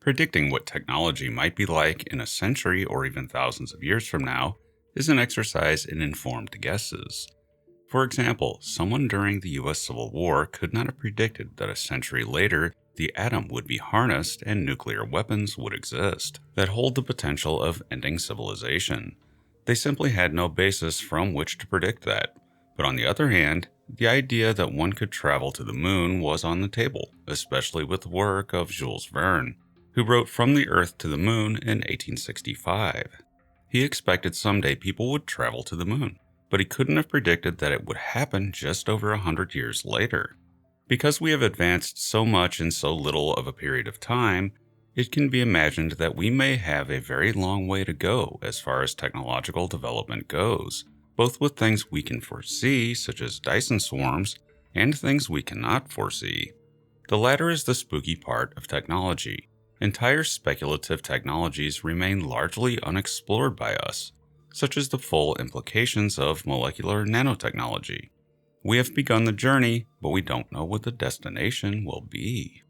Predicting what technology might be like in a century or even thousands of years from now is an exercise in informed guesses. For example, someone during the US Civil War could not have predicted that a century later the atom would be harnessed and nuclear weapons would exist that hold the potential of ending civilization. They simply had no basis from which to predict that. But on the other hand, the idea that one could travel to the moon was on the table, especially with the work of Jules Verne, who wrote From the Earth to the Moon in 1865. He expected someday people would travel to the moon, but he couldn't have predicted that it would happen just over 100 years later. Because we have advanced so much in so little of a period of time, it can be imagined that we may have a very long way to go as far as technological development goes, both with things we can foresee, such as Dyson swarms, and things we cannot foresee. The latter is the spooky part of technology. Entire speculative technologies remain largely unexplored by us, such as the full implications of molecular nanotechnology. We have begun the journey, but we don't know what the destination will be.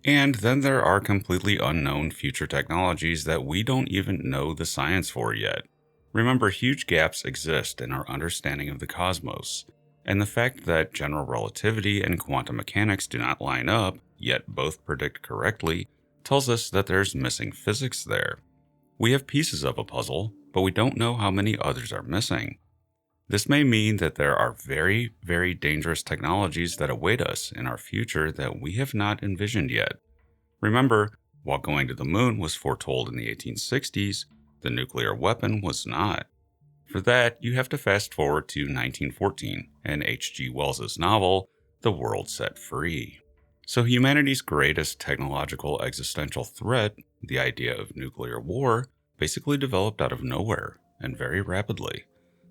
And then there are completely unknown future technologies that we don't even know the science for yet. Remember, huge gaps exist in our understanding of the cosmos, and the fact that general relativity and quantum mechanics do not line up, yet both predict correctly, tells us that there's missing physics there. We have pieces of a puzzle, but we don't know how many others are missing. This may mean that there are very, very dangerous technologies that await us in our future that we have not envisioned yet. Remember, while going to the moon was foretold in the 1860s, the nuclear weapon was not. For that, you have to fast forward to 1914 and H.G. Wells' novel, The World Set Free. So humanity's greatest technological existential threat, the idea of nuclear war, basically developed out of nowhere and very rapidly.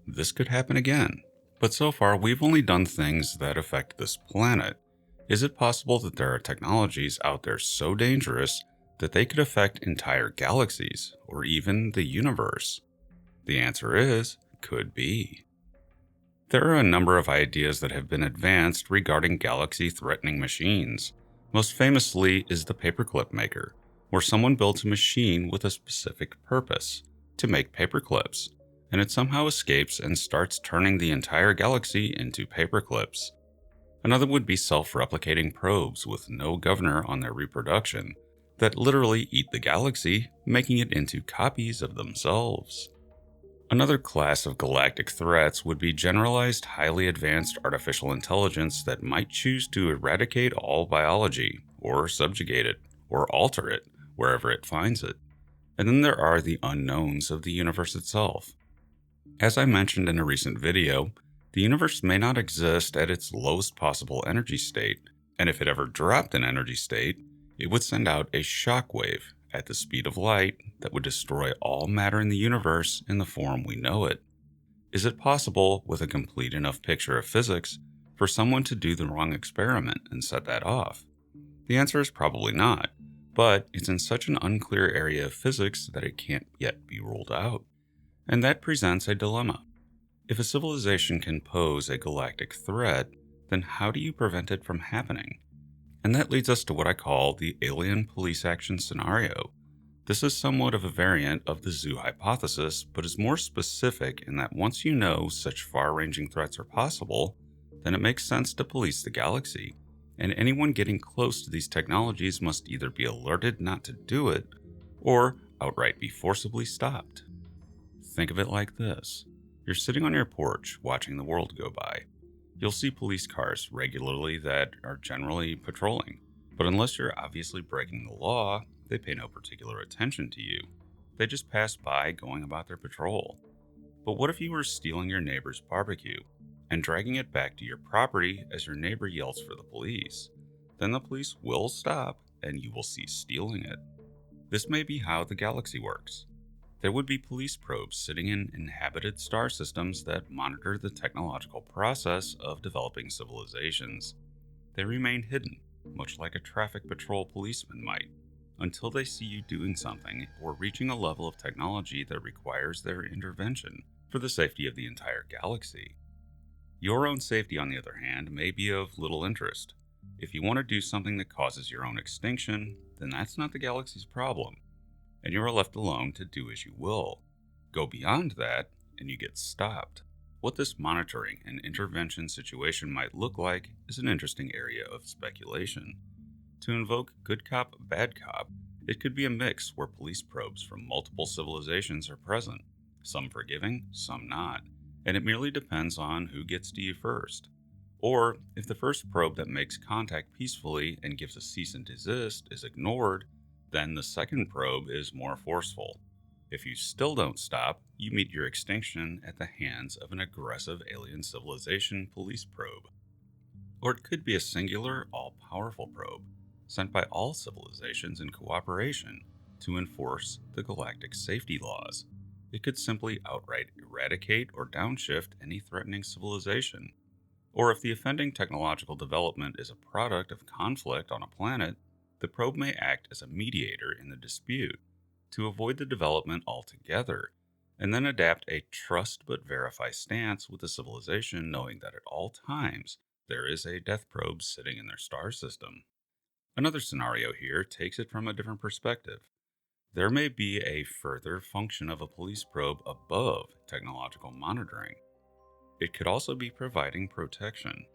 This could happen again. But so far, we've only done things that affect this planet. Is it possible that there are technologies out there so dangerous that they could affect entire galaxies or even the universe? The answer is, could be. There are a number of ideas that have been advanced regarding galaxy-threatening machines. Most famously is the paperclip maker, where someone builds a machine with a specific purpose, to make paperclips, and it somehow escapes and starts turning the entire galaxy into paperclips. Another would be self-replicating probes with no governor on their reproduction, that literally eat the galaxy, making it into copies of themselves. Another class of galactic threats would be generalized highly advanced artificial intelligence that might choose to eradicate all biology, or subjugate it, or alter it, wherever it finds it. And then there are the unknowns of the universe itself. As I mentioned in a recent video, the universe may not exist at its lowest possible energy state, and if it ever dropped an energy state, it would send out a shock wave at the speed of light that would destroy all matter in the universe in the form we know it. Is it possible, with a complete enough picture of physics, for someone to do the wrong experiment and set that off? The answer is probably not, but it's in such an unclear area of physics that it can't yet be ruled out. And that presents a dilemma. If a civilization can pose a galactic threat, then how do you prevent it from happening? And that leads us to what I call the alien police action scenario. This is somewhat of a variant of the zoo hypothesis, but is more specific in that once you know such far-ranging threats are possible, then it makes sense to police the galaxy, and anyone getting close to these technologies must either be alerted not to do it, or outright be forcibly stopped. Think of it like this. You're sitting on your porch watching the world go by. You'll see police cars regularly that are generally patrolling, but unless you're obviously breaking the law, they pay no particular attention to you. They just pass by going about their patrol. But what if you were stealing your neighbor's barbecue and dragging it back to your property as your neighbor yells for the police? Then the police will stop and you will cease stealing it. This may be how the galaxy works. There would be police probes sitting in inhabited star systems that monitor the technological process of developing civilizations. They remain hidden, much like a traffic patrol policeman might, until they see you doing something or reaching a level of technology that requires their intervention for the safety of the entire galaxy. Your own safety, on the other hand, may be of little interest. If you want to do something that causes your own extinction, then that's not the galaxy's problem, and you are left alone to do as you will. Go beyond that, and you get stopped. What this monitoring and intervention situation might look like is an interesting area of speculation. To invoke good cop, bad cop, it could be a mix where police probes from multiple civilizations are present, some forgiving, some not, and it merely depends on who gets to you first. Or, if the first probe that makes contact peacefully and gives a cease and desist is ignored, then the second probe is more forceful. If you still don't stop, you meet your extinction at the hands of an aggressive alien civilization police probe. Or it could be a singular, all-powerful probe, sent by all civilizations in cooperation to enforce the galactic safety laws. It could simply outright eradicate or downshift any threatening civilization. Or if the offending technological development is a product of conflict on a planet, the probe may act as a mediator in the dispute to avoid the development altogether, and then adapt a trust but verify stance with the civilization, knowing that at all times there is a death probe sitting in their star system. Another scenario here takes it from a different perspective. There may be a further function of a police probe above technological monitoring. It could also be providing protection.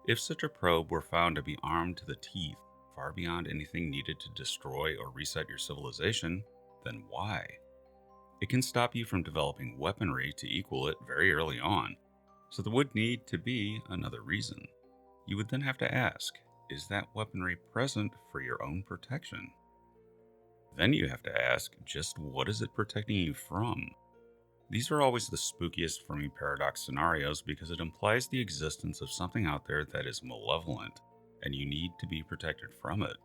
If such a probe were found to be armed to the teeth, far beyond anything needed to destroy or reset your civilization, then why? It can stop you from developing weaponry to equal it very early on, so there would need to be another reason. You would then have to ask, is that weaponry present for your own protection? Then you have to ask, just what is it protecting you from? These are always the spookiest Fermi paradox scenarios because it implies the existence of something out there that is malevolent, and you need to be protected from it.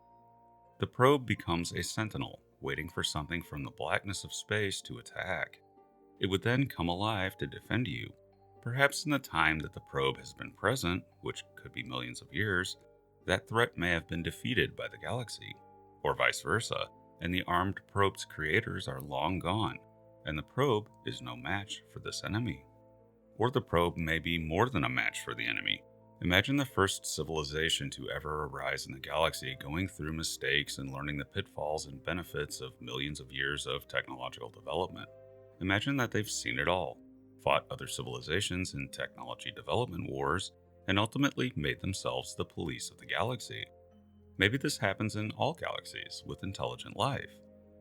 The probe becomes a sentinel, waiting for something from the blackness of space to attack. It would then come alive to defend you. Perhaps in the time that the probe has been present, which could be millions of years, that threat may have been defeated by the galaxy, or vice versa, and the armed probe's creators are long gone, and the probe is no match for this enemy. Or the probe may be more than a match for the enemy. Imagine the first civilization to ever arise in the galaxy going through mistakes and learning the pitfalls and benefits of millions of years of technological development. Imagine that they've seen it all, fought other civilizations in technology development wars, and ultimately made themselves the police of the galaxy. Maybe this happens in all galaxies with intelligent life,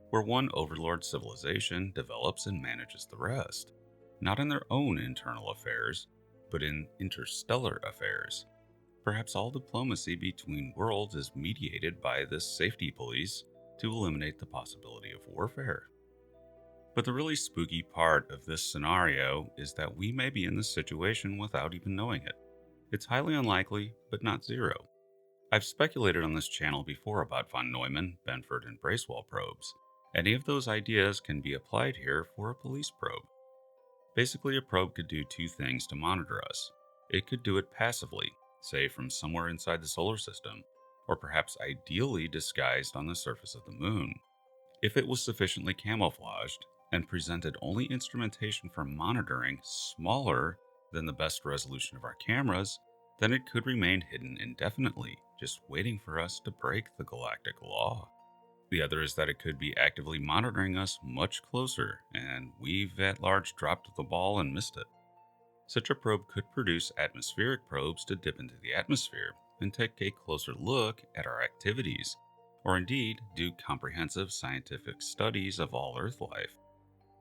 where one overlord civilization develops and manages the rest, not in their own internal affairs, but in interstellar affairs. Perhaps all diplomacy between worlds is mediated by this safety police to eliminate the possibility of warfare. But the really spooky part of this scenario is that we may be in this situation without even knowing it. It's highly unlikely, but not zero. I've speculated on this channel before about von Neumann, Benford, and Bracewell probes. Any of those ideas can be applied here for a police probe. Basically, a probe could do two things to monitor us. It could do it passively, say from somewhere inside the solar system, or perhaps ideally disguised on the surface of the moon. If it was sufficiently camouflaged and presented only instrumentation for monitoring smaller than the best resolution of our cameras, then it could remain hidden indefinitely, just waiting for us to break the galactic law. The other is that it could be actively monitoring us much closer, and we've at large dropped the ball and missed it. Such a probe could produce atmospheric probes to dip into the atmosphere and take a closer look at our activities, or indeed do comprehensive scientific studies of all Earth life.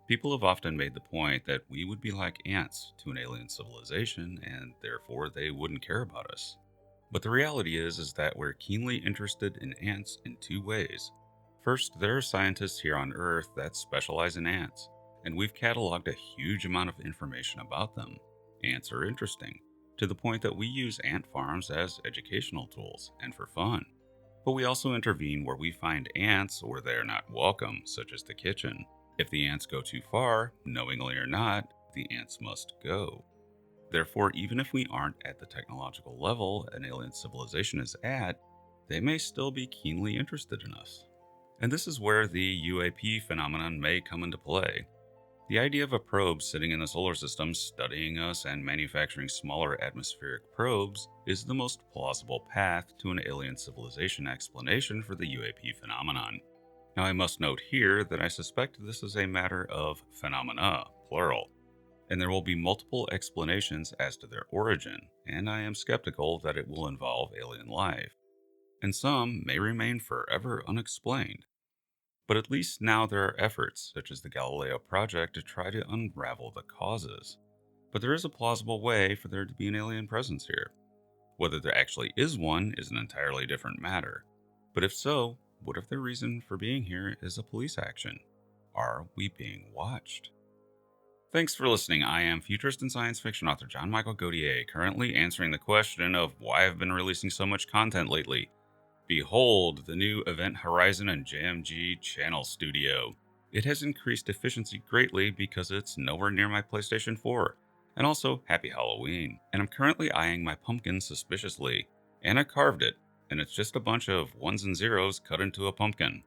People have often made the point that we would be like ants to an alien civilization, and therefore they wouldn't care about us. But the reality is that we're keenly interested in ants in two ways. First, there are scientists here on Earth that specialize in ants, and we've cataloged a huge amount of information about them. Ants are interesting, to the point that we use ant farms as educational tools and for fun. But we also intervene where we find ants where they are not welcome, such as the kitchen. If the ants go too far, knowingly or not, the ants must go. Therefore, even if we aren't at the technological level an alien civilization is at, they may still be keenly interested in us. And this is where the UAP phenomenon may come into play. The idea of a probe sitting in the solar system studying us and manufacturing smaller atmospheric probes is the most plausible path to an alien civilization explanation for the UAP phenomenon. Now, I must note here that I suspect this is a matter of phenomena, plural, and there will be multiple explanations as to their origin, and I am skeptical that it will involve alien life, and some may remain forever unexplained. But at least now there are efforts, such as the Galileo project, to try to unravel the causes. But there is a plausible way for there to be an alien presence here. Whether there actually is one is an entirely different matter. But if so, what if their reason for being here is a police action? Are we being watched? Thanks for listening. I am futurist and science fiction author John Michael Godier, currently answering the question of why I've been releasing so much content lately. Behold the new Event Horizon and JMG channel studio. It has increased efficiency greatly because it's nowhere near my PlayStation 4. And also, happy Halloween. And I'm currently eyeing my pumpkin suspiciously. And I carved it, and it's just a bunch of ones and zeros cut into a pumpkin.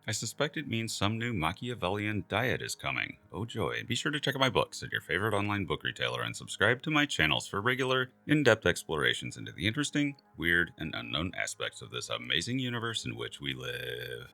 I suspect it means some new Machiavellian diet is coming. Oh joy. Be sure to check out my books at your favorite online book retailer and subscribe to my channels for regular, in-depth explorations into the interesting, weird, and unknown aspects of this amazing universe in which we live.